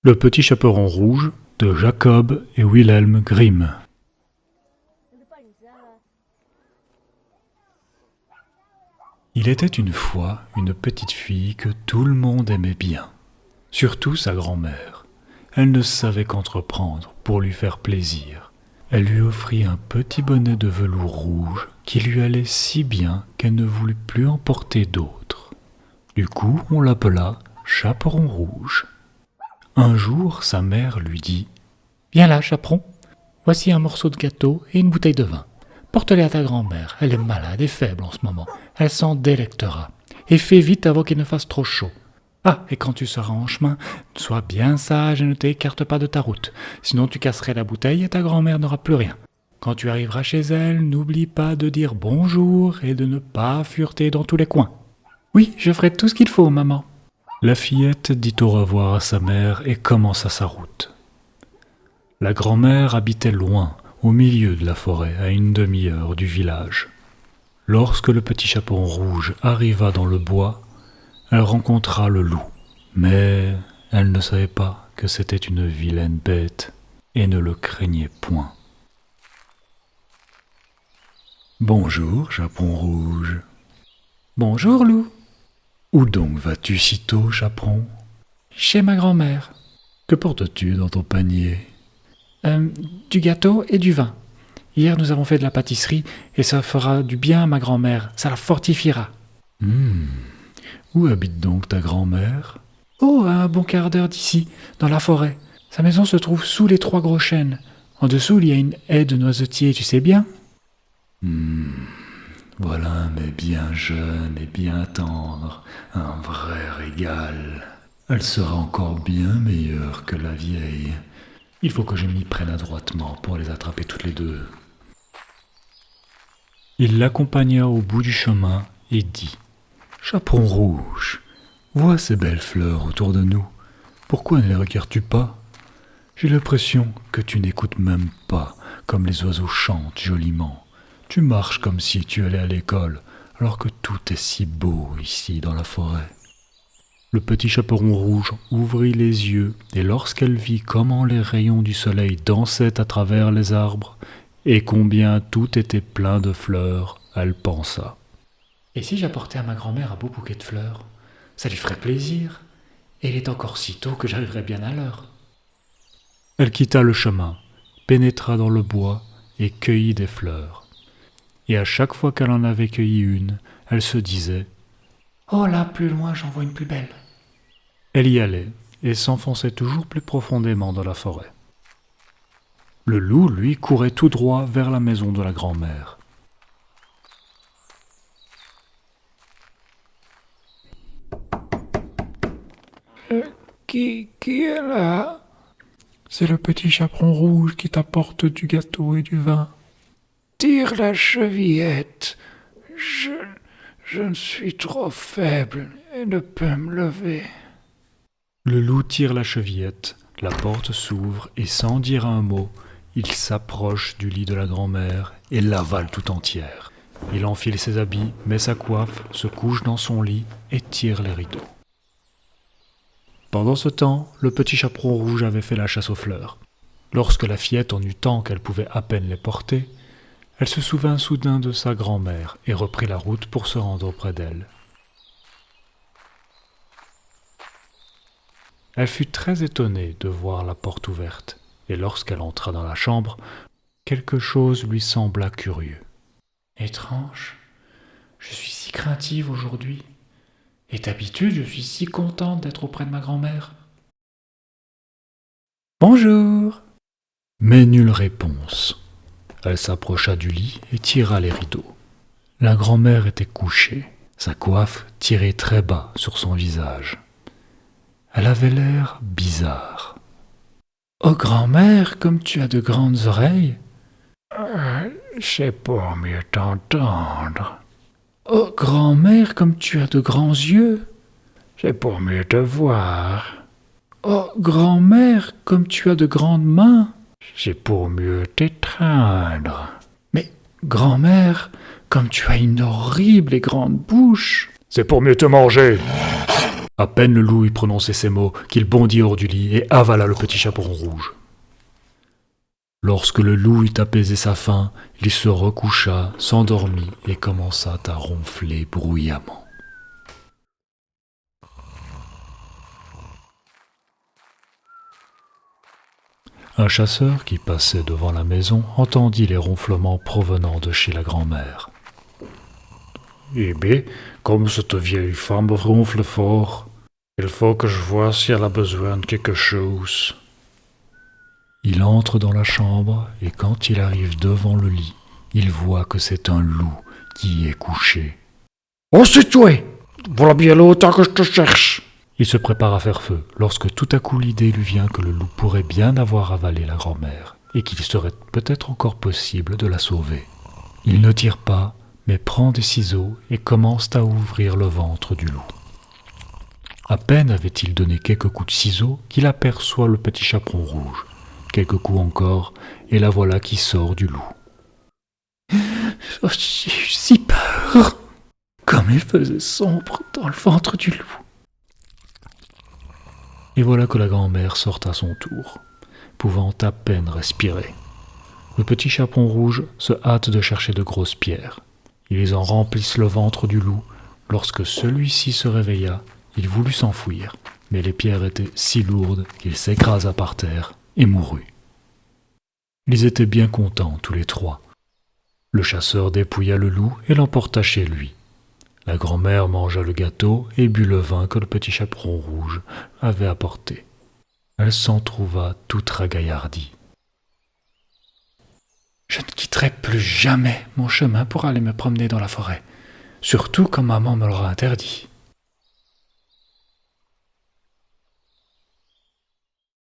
Le petit chaperon rouge de Jacob et Wilhelm Grimm. Il était une fois une petite fille que tout le monde aimait bien, surtout sa grand-mère. Elle ne savait qu'entreprendre pour lui faire plaisir. Elle lui offrit un petit bonnet de velours rouge qui lui allait si bien qu'elle ne voulut plus en porter d'autres. Du coup, on l'appela Chaperon rouge. Un jour, sa mère lui dit « Viens là, chaperon, voici un morceau de gâteau et une bouteille de vin. Porte-les à ta grand-mère, elle est malade et faible en ce moment, elle s'en délectera. Et fais vite avant qu'il ne fasse trop chaud. Ah, et quand tu seras en chemin, sois bien sage et ne t'écarte pas de ta route, sinon tu casserais la bouteille et ta grand-mère n'aura plus rien. Quand tu arriveras chez elle, n'oublie pas de dire bonjour et de ne pas fureter dans tous les coins. »« Oui, je ferai tout ce qu'il faut, maman. » La fillette dit au revoir à sa mère et commença sa route. La grand-mère habitait loin, au milieu de la forêt, à une demi-heure du village. Lorsque le petit chaperon rouge arriva dans le bois, elle rencontra le loup. Mais elle ne savait pas que c'était une vilaine bête et ne le craignait point. « Bonjour, chaperon rouge. »« Bonjour, loup. »« Où donc vas-tu si tôt, chaperon ?»« Chez ma grand-mère. »« Que portes-tu dans ton panier ?»« Du gâteau et du vin. Hier, nous avons fait de la pâtisserie et ça fera du bien à ma grand-mère. Ça la fortifiera. » Où habite donc ta grand-mère ? Oh, à un bon quart d'heure d'ici, dans la forêt. Sa maison se trouve sous les 3 gros chênes. En dessous, il y a une haie de noisetiers, tu sais bien ? Voilà un mets bien jeune et bien tendre, un vrai régal. Elle sera encore bien meilleure que la vieille. Il faut que je m'y prenne adroitement pour les attraper toutes les deux. Il l'accompagna au bout du chemin et dit « Chaperon rouge, vois ces belles fleurs autour de nous. Pourquoi ne les regardes-tu pas ? J'ai l'impression que tu n'écoutes même pas, comme les oiseaux chantent joliment. Tu marches comme si tu allais à l'école, alors que tout est si beau ici dans la forêt. » Le petit chaperon rouge ouvrit les yeux, et lorsqu'elle vit comment les rayons du soleil dansaient à travers les arbres, et combien tout était plein de fleurs, elle pensa. « Et si j'apportais à ma grand-mère un beau bouquet de fleurs ? Ça lui ferait plaisir, et il est encore si tôt que j'arriverai bien à l'heure. » Elle quitta le chemin, pénétra dans le bois et cueillit des fleurs. Et à chaque fois qu'elle en avait cueilli une, elle se disait « Oh là, plus loin, j'en vois une plus belle. » Elle y allait et s'enfonçait toujours plus profondément dans la forêt. Le loup, lui, courait tout droit vers la maison de la grand-mère. Qui est là ? C'est le petit chaperon rouge qui t'apporte du gâteau et du vin. Tire la chevillette. Je ne suis trop faible et ne peux me lever. Le loup tire la chevillette, la porte s'ouvre et sans dire un mot, il s'approche du lit de la grand-mère et l'avale tout entière. Il enfile ses habits, met sa coiffe, se couche dans son lit et tire les rideaux. Pendant ce temps, le petit chaperon rouge avait fait la chasse aux fleurs. Lorsque la fillette en eut tant qu'elle pouvait à peine les porter, elle se souvint soudain de sa grand-mère et reprit la route pour se rendre auprès d'elle. Elle fut très étonnée de voir la porte ouverte, et lorsqu'elle entra dans la chambre, quelque chose lui sembla curieux. « Étrange, je suis si craintive aujourd'hui, et d'habitude je suis si contente d'être auprès de ma grand-mère. »« Bonjour !» Mais nulle réponse. Elle s'approcha du lit et tira les rideaux. La grand-mère était couchée, sa coiffe tirée très bas sur son visage. Elle avait l'air bizarre. « Oh, grand-mère, comme tu as de grandes oreilles !»« C'est pour mieux t'entendre. »« Oh, grand-mère, comme tu as de grands yeux !»« C'est pour mieux te voir. »« Oh, grand-mère, comme tu as de grandes mains !»« C'est pour mieux t'étreindre. »« Mais, grand-mère, comme tu as une horrible et grande bouche !»« C'est pour mieux te manger. » À peine le loup eut prononcé ces mots qu'il bondit hors du lit et avala le petit chaperon rouge. Lorsque le loup eut apaisé sa faim, il se recoucha, s'endormit et commença à ronfler bruyamment. Un chasseur qui passait devant la maison entendit les ronflements provenant de chez la grand-mère. « Eh bien, comme cette vieille femme ronfle fort, il faut que je voie si elle a besoin de quelque chose. » Il entre dans la chambre et quand il arrive devant le lit, il voit que c'est un loup qui y est couché. « Oh, c'est toi! Voilà bien longtemps que je te cherche! » Il se prépare à faire feu, lorsque tout à coup l'idée lui vient que le loup pourrait bien avoir avalé la grand-mère, et qu'il serait peut-être encore possible de la sauver. Il ne tire pas, mais prend des ciseaux et commence à ouvrir le ventre du loup. À peine avait-il donné quelques coups de ciseaux qu'il aperçoit le petit chaperon rouge. Quelques coups encore, et la voilà qui sort du loup. Oh, j'ai eu si peur! Comme il faisait sombre dans le ventre du loup. Et voilà que la grand-mère sort à son tour, pouvant à peine respirer. Le petit chaperon rouge se hâte de chercher de grosses pierres. Ils en remplissent le ventre du loup. Lorsque celui-ci se réveilla, il voulut s'enfuir, mais les pierres étaient si lourdes qu'il s'écrasa par terre et mourut. Ils étaient bien contents tous les trois. Le chasseur dépouilla le loup et l'emporta chez lui. La grand-mère mangea le gâteau et but le vin que le petit chaperon rouge avait apporté. Elle s'en trouva toute ragaillardie. « Je ne quitterai plus jamais mon chemin pour aller me promener dans la forêt, surtout quand maman me l'aura interdit.